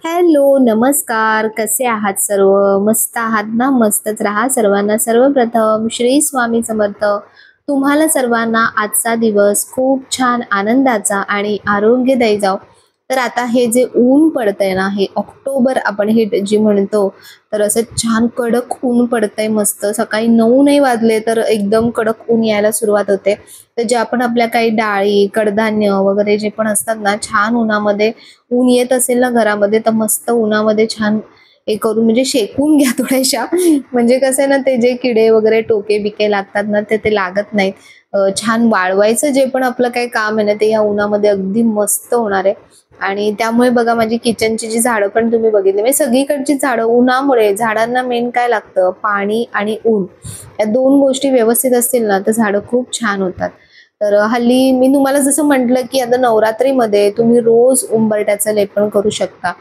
Hello, नमस्कार. कसे आहात सर्व? मस्त आहात ना? मस्तच राहा. सर्वांना सर्वप्रथम श्री स्वामी समर्थ. तुम्हाला सर्वांना आजचा दिवस खूप छान आनंदाचा आणि आरोग्यदायी जाओ. तर आता हे जे ऊन पडतंय ना, हे ऑक्टोबर आपण हे जी म्हणतो, तर असं छान कडक ऊन पडतंय मस्त. सकाळी 9 नाही वाजले तर एकदम कडक ऊन यायला सुरुवात होते. तर जे आपण आपल्या काही डाळी, कडधान्य वगैरे जे पण असतात ना, छान उन्हामध्ये ऊन येत असेल ना घरामध्ये तर मस्त उन्हामध्ये छान हे करून म्हणजे शेकून घ्या थोड्याशा. म्हणजे कसं आहे ना, ते जे किडे वगैरे टोके बिके लागतात ना ते लागत नाहीत. छान वाळवायचं जे पण आपलं काही काम आहे ना ते या उन्हामध्ये अगदी मस्त होणार आहे. आणि त्यामुळे बघा माझी किचनची जी झाडं पण तुम्ही बघितली म्हणजे सगळीकडची झाडं उन्हामुळे झाडांना मेन काय लागतं पाणी आणि ऊन. या दोन गोष्टी व्यवस्थित असतील ना तर झाडं खूप छान होतात. तर हल्ली मी तुम्हाला जसं म्हटलं, की आता नवरात्रीमध्ये तुम्ही रोज उंबरठ्याचं लेपन करू शकता.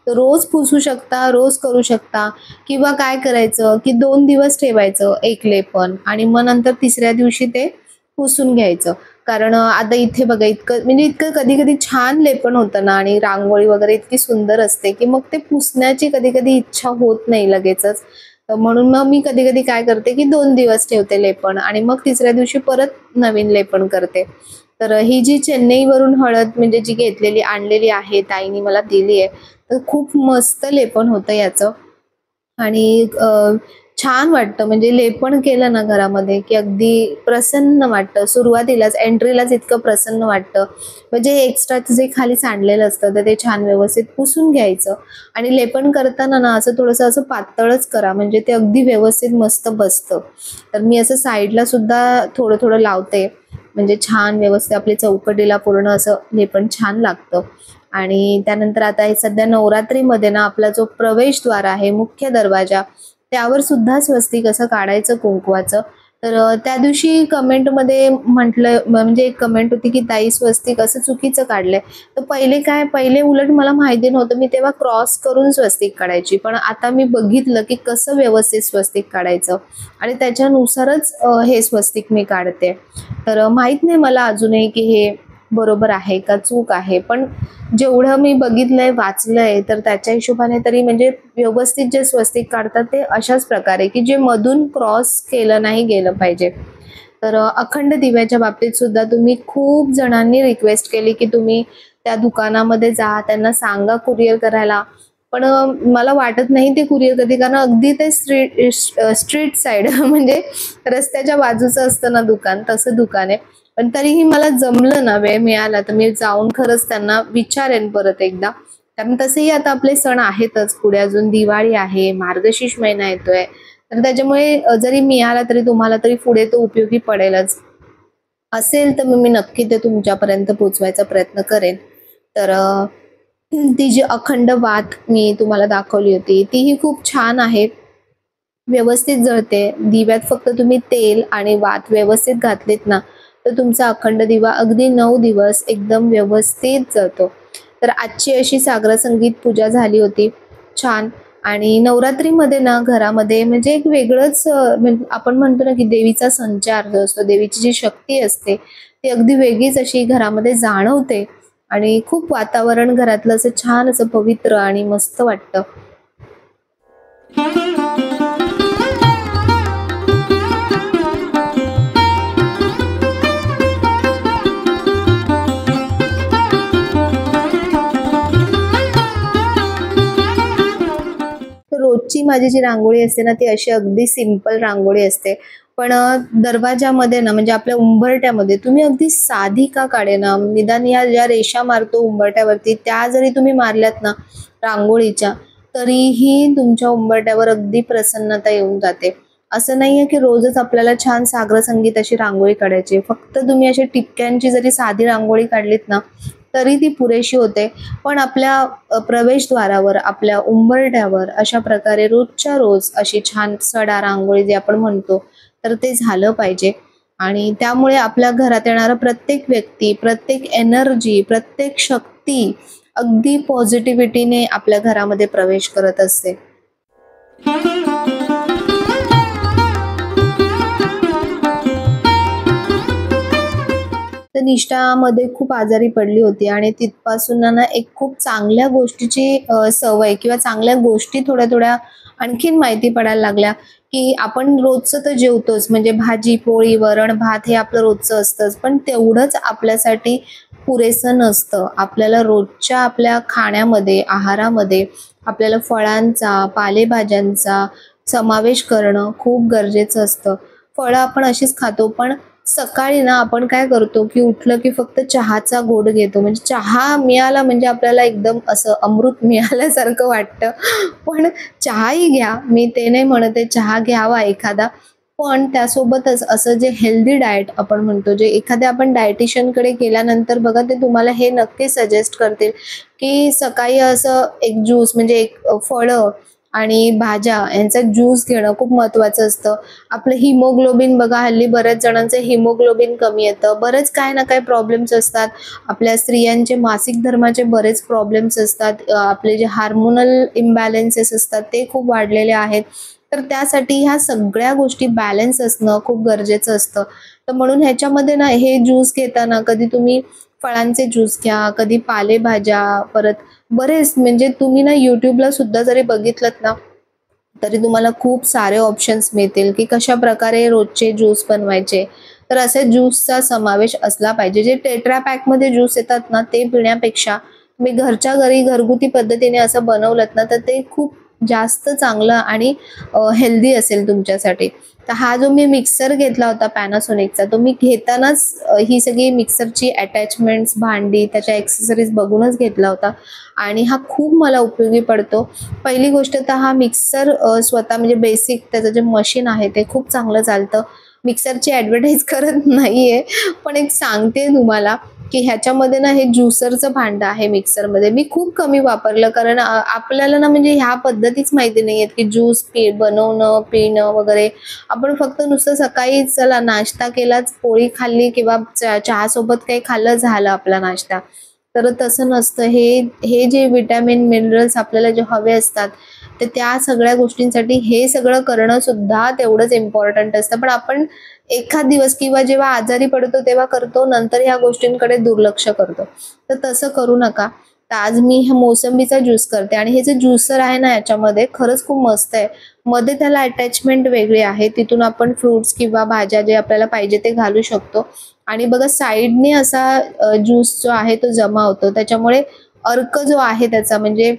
तर रोज पुसू शकता, रोज करू शकता किंवा काय करायचं, की 2 दिवस ठेवायचं एक लेपन आणि मग नंतर तिसऱ्या दिवशी ते पुसून घ्यायचं. कारण आता इथे बघा इतकं म्हणजे इतकं कधी-कधी छान लेपन होतं ना आणि रांगोळी वगैरे इतकी सुंदर असते, की मग ते पुसण्याची कधी-कधी इच्छा होत नाही लगेचच. तर म्हणून मग मी कधी-कधी काय करते, की 2 दिवस ठेवते लेपन आणि मग तिसऱ्या दिवशी परत नवीन लेपन करते. तर ही जी चेन्नईवरून हळद म्हणजे जी घेतलेली आणलेली आहे, ताईनी मला दिली आहे. तर खूप मस्त लेपन होतं याचं आणि छान वाटतं म्हणजे लेपन केलं ना घरामध्ये, की अगदी प्रसन्न वाटतं. सुरुवातीलाच एंट्रीलाच इतकं प्रसन्न वाटतं. म्हणजे एक्स्ट्राचं जे खाली सांडलेलं असतं, तर ते छान व्यवस्थित पुसून घ्यायचं आणि लेपन करताना ना असं थोडंसं असं पातळच करा, म्हणजे ते अगदी व्यवस्थित मस्त बसतं. तर मी असं साईडला सुद्धा थोडं-थोडं लावते. म्हणजे छान व्यवस्थित आपली चौकटीला पूर्ण असं लेपन छान लागतं. आणि त्यानंतर आता हे सध्या नवरात्रीमध्ये ना आपला जो प्रवेशद्वार आहे, मुख्य दरवाजा, त्यावर सुद्धा स्वस्तिक असं काढायचं कुंकवाचं. तर त्या दिवशी कमेंटमध्ये म्हटलं म्हणजे एक कमेंट होती, की "ताई स्वस्तिक असं चुकीचं काढलंय." तर पहिले उलट मला माहिती नव्हतं. मी तेव्हा क्रॉस करून स्वस्तिक काढायची. पण आता मी बघितलं, की कसं व्यवस्थित स्वस्तिक काढायचं आणि त्याच्यानुसारच हे स्वस्तिक मी काढते. तर माहीत नाही मला अजूनही, की हे बरोबर आहे का चूक आहे. पण जेवढं मी बघितलंय, वाचलंय, तर त्याच्या हिशोबाने तरी म्हणजे व्यवस्थित जे स्वस्तिक काढतात ते अशाच प्रकारे, की जे मधून क्रॉस केलं नाही गेलं पाहिजे. तर अखंड दिव्याच्या बाबतीत सुद्धा तुम्ही खूप जणांनी रिक्वेस्ट केली, की तुम्ही त्या दुकानामध्ये जा, त्यांना सांगा कुरिअर करायला. पण मला वाटत नाही ते कुरिअर करतील कारण अगदी ते स्ट्रीट साइड म्हणजे रस्त्याच्या बाजूचं असतं ना दुकान, तसं दुकान आहे. पण तरीही मला जमलं ना, वेळ मिळाला तर मी जाऊन खरंच त्यांना विचारेन परत एकदा. कारण तसेही आता आपले सण आहेतच. पुढे अजून दिवाळी आहे, मार्गशीर्ष महिना येतोय. तर त्याच्यामुळे जरी मिळाला तरी तुम्हाला तरी पुढे तो उपयोगी पडेलच. असेल तर मग मी नक्की ते तुमच्यापर्यंत पोहोचवायचा प्रयत्न करेन. तर ती जी अखंड वात मी तुम्हाला दाखवली होती, तीही खूप छान आहे. व्यवस्थित जळते. दिव्यात फक्त तुम्ही तेल आणि वात व्यवस्थित घातलीत ना, तर तुमचा अखंड दिवा अगदी 9 दिवस एकदम व्यवस्थित जळतो. तर आजची अशी साग्र संगीत पूजा झाली होती. छान आणि नवरात्रीमध्ये ना घरामध्ये म्हणजे एक वेगळंच आपण म्हणतो ना, की देवीचा संचार जो असतो, देवीची जी शक्ती असते, ती अगदी वेगळीच अशी घरामध्ये जाणवते आणि खूप वातावरण घरातलं असं छान असं पवित्र आणि मस्त वाटतं. तर रोजची माझी जी रांगोळी असते ना, ती अशी अगदी सिंपल रांगोळी असते. पण दरवाजामध्ये ना, म्हणजे आपल्या उंबरठ्यामध्ये तुम्ही अगदी साधी का काढेना, निदान या ज्या रेषा मारतो उंबरठ्यावरती, त्या जरी तुम्ही मारल्यात ना रांगोळीच्या, तरीही तुमच्या उंबरठ्यावर अगदी प्रसन्नता येऊन जाते. असं नाहीये, की रोजच आपल्याला छान साग्र संगीत अशी रांगोळी काढायची. फक्त तुम्ही अशी टिपक्यांची जरी साधी रांगोळी काढलीत ना, तरी ती पुरेशी होते. पण आपल्या प्रवेशद्वारावर, आपल्या उंबरठ्यावर अशा प्रकारे रोजच्या रोज अशी छान सडा रांगोळी जे आपण म्हणतो, तर ते झालं पाहिजे. आणि त्यामुळे आपल्या घरात येणारा प्रत्येक व्यक्ती, प्रत्येक एनर्जी, प्रत्येक शक्ती अगदी पॉझिटिव्हिटीने आपल्या घरामध्ये प्रवेश करत असते. तर निष्ठामध्ये खूप आजारी पडली होती आणि तिथपासून ना एक खूप चांगल्या गोष्टीची सवय किंवा चांगल्या गोष्टी थोड्या थोड्या आणखीन माहिती पडायला लागल्या, की आपण रोजचं तर जेवतोच, म्हणजे भाजी पोळी वरण भात हे आपलं रोजचं असतंच, पण तेवढंच आपल्यासाठी पुरेसं नसतं. आपल्याला रोजच्या आपल्या खाण्यामध्ये आहारामध्ये आपल्याला फळांचा पालेभाज्यांचा समावेश करणं खूप गरजेचं असतं. फळं आपण अशीच खातो, पण सकाळी ना आपण काय करतो, की उठलं की फक्त चहाचा घोट घेतो. म्हणजे चहा मिळाला म्हणजे आपल्याला एकदम असं अमृत मिळाल्यासारखं वाटतं. पण चहाही घ्या, मी ते नाही म्हणत आहे, चहा घ्यावा एखादा. पण त्यासोबतच असं जे हेल्दी डाएट आपण म्हणतो, जे एखाद्या आपण डायटिशियनकडे गेल्यानंतर बघा ते तुम्हाला हे नक्की सजेस्ट करतील, की सकाळी असं एक ज्यूस म्हणजे एक फळं आणि भाज्या यांचा ज्यूस घेणं खूप महत्त्वाचं असतं. आपलं हिमोग्लोबिन बघा, हल्ली बऱ्याच जणांचं हिमोग्लोबिन कमी येतं. बरेच काही ना काही प्रॉब्लेम्स असतात. आपल्या स्त्रियांचे मासिक धर्माचे बरेच प्रॉब्लेम्स असतात. आपले जे हार्मोनल इम्बॅलन्सेस असतात ते खूप वाढलेले आहेत. तर त्यासाठी ह्या सगळ्या गोष्टी बॅलन्स असणं खूप गरजेचं असतं. तर म्हणून ह्याच्यामध्ये ना हे ज्यूस घेताना कधी तुम्ही फळांचे ज्यूस घ्या, कधी पालेभाज्या, परत बरेच म्हणजे तुम्ही ना YouTubeला सुद्धा जरी बघितलत ना, तरी तुम्हाला खूप सारे ऑप्शन्स मिळतील, की कशाप्रकारे रोजचे ज्यूस बनवायचे. तर असे ज्यूसचा समावेश असला पाहिजे. जे टेट्रा पॅकमध्ये ज्यूस येतात ना, ते पिण्यापेक्षा तुम्ही घरच्या घरी घरगुती पद्धतीने असं बनवलत ना, तर ते खूप जास्त चांगलं आणि हेल्दी असेल तुमच्यासाठी. तर हा जो मी मिक्सर घेतला होता Panasonicचा, तो मी घेतानाच ही सगळी मिक्सरची अटॅचमेंट्स, भांडी, त्याच्या एक्सेसरीज बघूनच घेतला होता आणि हा खूप मला उपयोगी पडतो. पहिली गोष्ट तर हा मिक्सर स्वतः म्हणजे बेसिक त्याचं जे मशीन आहे ते खूप चांगलं चालतं. मिक्सरची ॲडव्हर्टाइज करत नाहीये, पण एक सांगते तुम्हाला, की ह्याच्यामध्ये ना हे ज्युसरचं भांडं आहे मिक्सरमध्ये. मी खूप कमी वापरलं कारण आपल्याला ना म्हणजे ह्या पद्धतीच माहिती नाहीयेत, की ज्यूस बनवणं, पिणं वगैरे. आपण फक्त नुसतं सकाळी चला नाश्ता केलाच, पोळी खाल्ली किंवा चहासोबत काही खाल्लं, झालं आपला नाश्ता. तर तसं नसतं. हे हे जे विटॅमिन, मिनरल्स आपल्याला जे हवे असतात, तर त्या सगळ्या गोष्टींसाठी हे सगळं करणं सुद्धा तेवढंच इम्पॉर्टंट असतं. पण आपण एखाद दिवस किंवा जेव्हा आजारी पडतो तेव्हा करतो, नंतर ह्या गोष्टींकडे दुर्लक्ष करतो. तर तसं करू नका. तर आज मी हा मोसंबीचा ज्यूस करते आणि हे जे ज्युसर आहे ना याच्यामध्ये खरंच खूप मस्त आहे. मध्ये त्याला अटॅचमेंट वेगळी आहे. तिथून आपण फ्रुट्स किंवा भाज्या जे आपल्याला पाहिजे ते घालू शकतो आणि बघा साइडने असा ज्यूस जो आहे तो जमा होतो. त्याच्यामुळे अर्क जो आहे त्याचा म्हणजे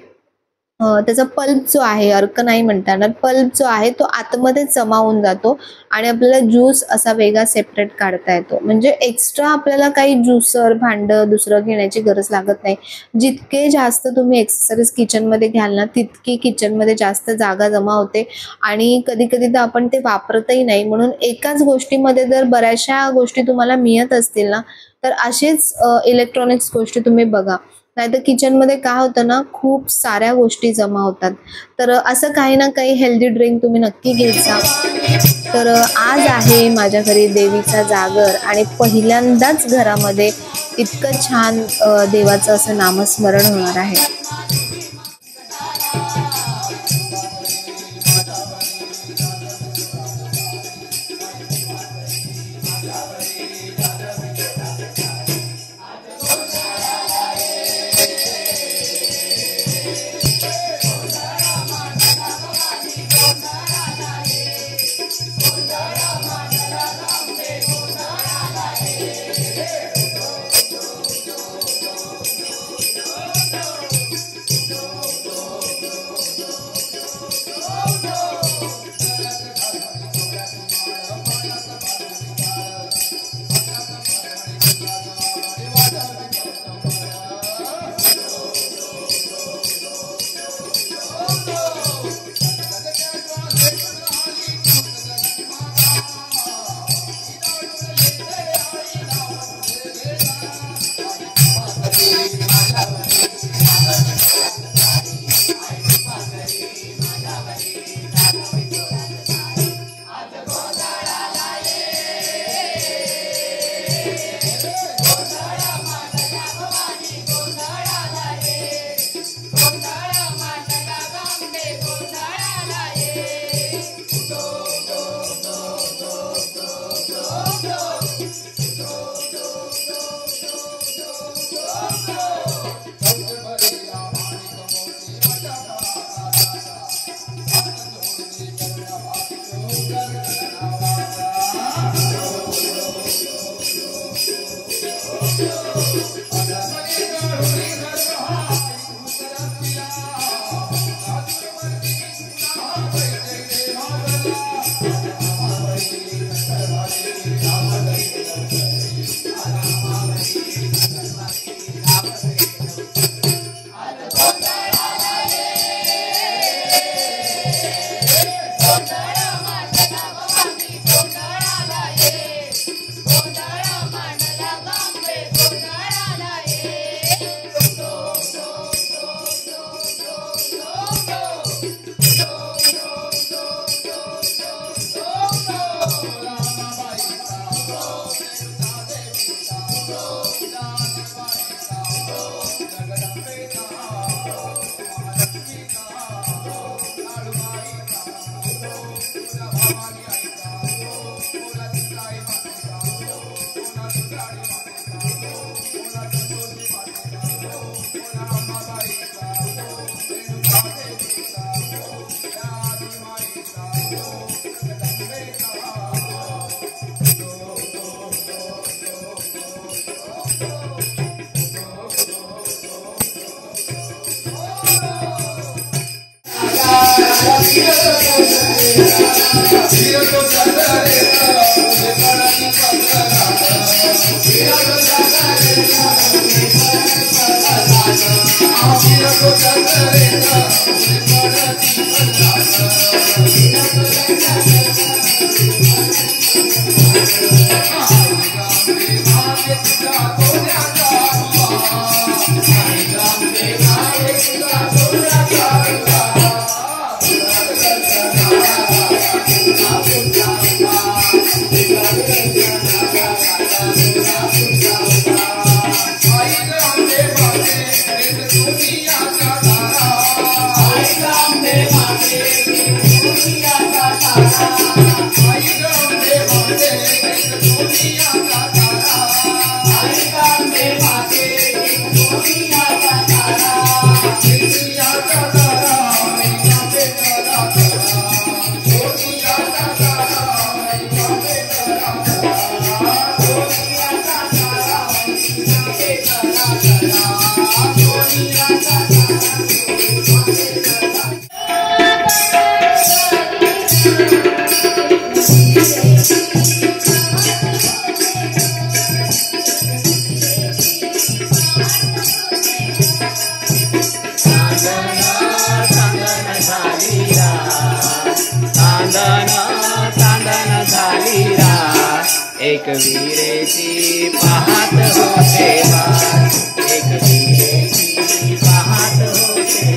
त्याचा पल्प जो आहे, अर्क नाही म्हणता येणार, पल्प जो आहे तो आतमध्ये जमा होऊन जातो आणि आपल्याला ज्यूस असा वेगळा सेपरेट काढता येतो. म्हणजे एक्स्ट्रा आपल्याला काही ज्युसर, भांडं दुसरं घेण्याची गरज लागत नाही. जितके जास्त तुम्ही एक्सेसरीज किचनमध्ये घ्याल ना, तितकी किचनमध्ये जास्त जागा जमा होते आणि कधी-कधी तर आपण ते वापरतही नाही. म्हणून एकाच गोष्टीमध्ये जर बऱ्याचशा गोष्टी तुम्हाला मिळत असतील ना, तर असेच इलेक्ट्रॉनिक्स गोष्टी तुम्ही बघा. नाहीतर किचनमध्ये काय होतं ना, खूप साऱ्या गोष्टी जमा होतात. तर असं काही ना काही हेल्दी ड्रिंक तुम्ही नक्की घेत जा. तर आज आहे माझ्या घरी देवीचा जागर आणि पहिल्यांदाच घरामध्ये इतकं छान देवाचं असं नामस्मरण होणार आहे. एक वीरेची पाहत होते वाट, एक वीरेची पाहत होते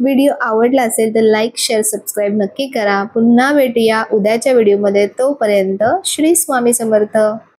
व्हिडिओ आवडला असेल तर लाईक शेअर सबस्क्राईब नक्की करा. पुन्हा भेटूया उद्याच्या व्हिडिओमध्ये. तोपर्यंत श्री स्वामी समर्थ.